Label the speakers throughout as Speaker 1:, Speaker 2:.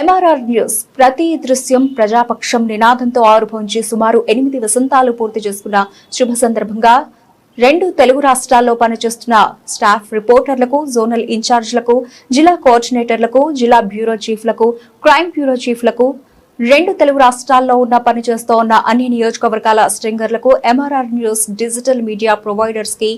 Speaker 1: MRR news ప్రతి దృశ్యం ప్రజాపక్షం నినాదంతో ఆరుభవించి సుమారు 8 వసంతాలు పూర్తి చేసుకున్న శుభ సందర్భంగా 2 తెలుగు రాష్ట్రాల్లో పనిచేస్తున్న స్టాఫ్ రిపోర్టర్లకు, జోనల్ ఇన్ఛార్జ్లకు, జిల్లా కోఆర్డినేటర్లకు, జిల్లా బ్యూరో చీఫ్లకు, క్రైమ్ బ్యూరో చీఫ్లకు, 2 తెలుగు రాష్ట్రాల్లో పనిచేస్తూ ఉన్న అన్ని నియోజకవర్గాల స్ట్రింగర్లకు, MRR news digital media providers కి,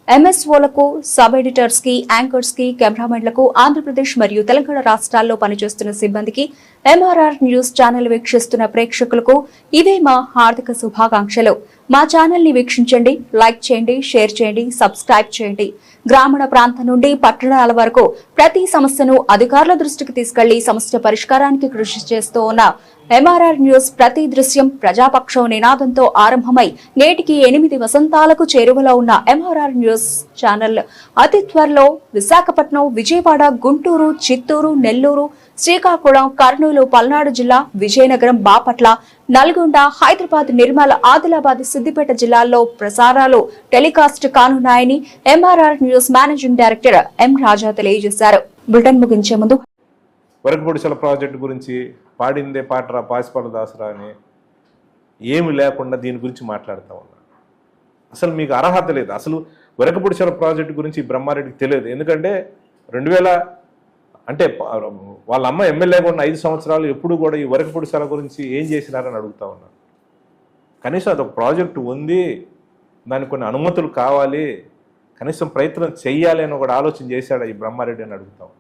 Speaker 1: ఎంఎస్ఓలకు, సబ్ ఎడిటర్స్ కి, యాంకర్స్ కి, కెమెరామెన్లకు, ఆంధ్రప్రదేశ్ మరియు తెలంగాణ రాష్ట్రాల్లో పనిచేస్తున్న సిబ్బందికి, ఎంఆర్ఆర్ న్యూస్ ఛానల్ వీక్షిస్తున్న ప్రేక్షకులకు ఇవే మా హార్దిక శుభాకాంక్షలు. మా ఛానల్ ని వీక్షించండి, లైక్ చేయండి, షేర్ చేయండి, సబ్స్క్రైబ్ చేయండి. గ్రామీణ ప్రాంతం నుండి పట్టణాల వరకు ప్రతి సమస్యను అధికారుల దృష్టికి తీసుకెళ్లి సమస్య పరిష్కారానికి కృషి చేస్తూ ఉన్న ఎంఆర్ఆర్ న్యూస్ ప్రతి దృశ్యం ప్రజాపక్షం నినాదంతో ఆరంభమై నేటికి 8 వసంతాలకు చేరువలో ఉన్న ఎంఆర్ఆర్ న్యూస్ ఛానల్ అతి త్వరలో విశాఖపట్నం, విజయవాడ, గుంటూరు, చిత్తూరు, నెల్లూరు, శ్రీకాకుళం, కర్నూలు, పల్నాడు జిల్లా, విజయనగరం, బాపట్ల, నల్గొండ, హైదరాబాద్, నిర్మల్, ఆదిలాబాద్, సిద్దిపేట జిల్లాల్లో ప్రసారాలు టెలికాస్ట్ కానున్నాయని MRR news managing director M Raja తెలియజేశారు. బులెటిన్ ముగించే ముందు
Speaker 2: వరకపొడిసల ప్రాజెక్టు గురించి పాడిందే పాటరా పాసిపాల దాసరా అని ఏమి లేకుండా దీని గురించి మాట్లాడుతూ ఉన్నారు. అసలు మీకు అర్హత లేదు. అసలు వరకపొడిసల ప్రాజెక్టు గురించి బ్రహ్మారెడ్డికి తెలియదు. ఎందుకంటే 2000 అంటే వాళ్ళ అమ్మ ఎమ్మెల్యేగా ఉన్న 5 సంవత్సరాలు ఎప్పుడు కూడా ఈ వరకపొడిసల గురించి ఏం చేసినారని అడుగుతా ఉన్నారు. కనీసం అదొక ప్రాజెక్టు ఉంది, దానికి కొన్ని అనుమతులు కావాలి, కనీసం ప్రయత్నం చెయ్యాలి అని కూడా ఆలోచన చేశాడు ఈ బ్రహ్మారెడ్డి అని అడుగుతాం.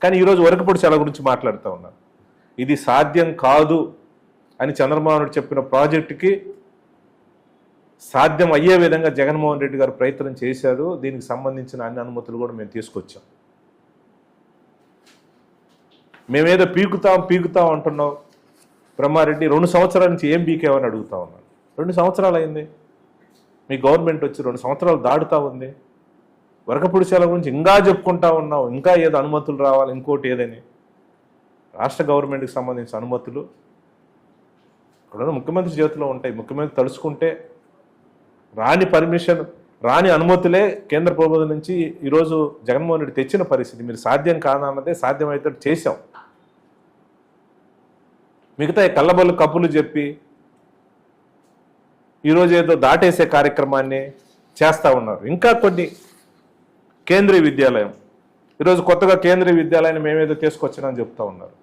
Speaker 2: కానీ ఈరోజు వరకపొడిసల గురించి మాట్లాడుతూ ఉన్నారు. ఇది సాధ్యం కాదు అని చంద్రబాబు నాయుడు చెప్పిన ప్రాజెక్టుకి సాధ్యం అయ్యే విధంగా జగన్మోహన్ రెడ్డి గారు ప్రయత్నం చేశారు. దీనికి సంబంధించిన అన్ని అనుమతులు కూడా మేము తీసుకొచ్చాం. మేమేదో పీకుతాం అంటున్నాం. బ్రహ్మారెడ్డి 2 సంవత్సరాల నుంచి ఏం పీకేవని అడుగుతా ఉన్నాను. 2 సంవత్సరాలు అయింది మీ గవర్నమెంట్ వచ్చి, 2 సంవత్సరాలు దాడుతూ ఉంది. వరకపొడిసల గురించి ఇంకా చెప్పుకుంటా ఉన్నావు, ఇంకా ఏదో అనుమతులు రావాలి, ఇంకోటి ఏదని. రాష్ట్ర గవర్నమెంట్కి సంబంధించిన అనుమతులు ఇక్కడ ముఖ్యమంత్రి చేతిలో ఉంటాయి. ముఖ్యమంత్రి తలుచుకుంటే రాని పర్మిషన్, రాని అనుమతులే కేంద్ర ప్రభుత్వం నుంచి ఈరోజు జగన్మోహన్ రెడ్డి తెచ్చిన పరిస్థితి. మీరు సాధ్యం కాదన్నదే సాధ్యమైతే చేశాం. మిగతా కళ్ళబొల్లు కప్పులు చెప్పి ఈరోజు ఏదో దాటేసే కార్యక్రమాన్ని చేస్తూ ఉన్నారు. ఇంకా కొన్ని కేంద్రీయ విద్యాలయం, ఈరోజు కొత్తగా కేంద్రీయ విద్యాలయాన్ని మేమేదో తీసుకొచ్చానని చెప్తా ఉన్నారు.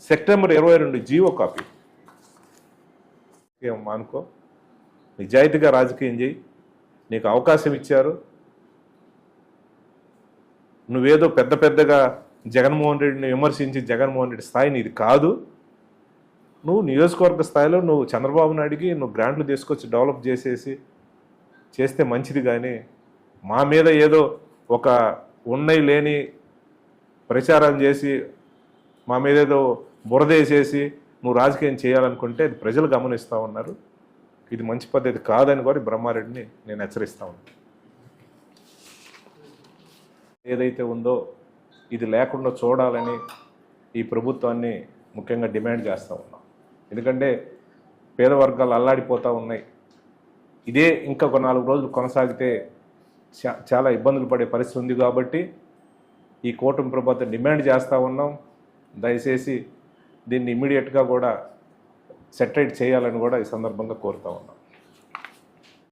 Speaker 2: సెప్టెంబర్ 22 జీవో కాపీ మానుకో, నిజాయితీగా రాజకీయం చేయి. నీకు అవకాశం ఇచ్చారు. నువ్వేదో పెద్దగా జగన్మోహన్ రెడ్డిని విమర్శించి జగన్మోహన్ రెడ్డి స్థాయి నీది కాదు. నువ్వు నియోజకవర్గ స్థాయిలో నువ్వు చంద్రబాబు నాయుడికి నువ్వు గ్రాంట్లు తీసుకొచ్చి డెవలప్ చేస్తే మంచిది. కానీ మా మీద ఏదో ఒక ఉన్నయి లేని ప్రచారం చేసి మా మీద ఏదో బురదేసేసి నువ్వు రాజకీయం చేయాలనుకుంటే అది ప్రజలు గమనిస్తూ ఉన్నారు. ఇది మంచి పద్ధతి కాదని కూడా బ్రహ్మారెడ్డిని నేను హెచ్చరిస్తా ఉన్నాను. ఏదైతే ఉందో ఇది లేకుండా చూడాలని ఈ ప్రభుత్వాన్ని ముఖ్యంగా డిమాండ్ చేస్తూ ఉన్నాం. ఎందుకంటే పేద వర్గాలు అల్లాడిపోతూ ఉన్నాయి. ఇదే ఇంకా ఒక 4 రోజులు కొనసాగితే చాలా ఇబ్బందులు పడే పరిస్థితి ఉంది. కాబట్టి ఈ కూటమి ప్రభుత్వం డిమాండ్ చేస్తూ ఉన్నాం. దయచేసి దీన్ని ఇమ్మీడియట్గా కూడా సెటిల్ చేయాలని కూడా ఈ సందర్భంగా కోరుతా ఉన్నాం.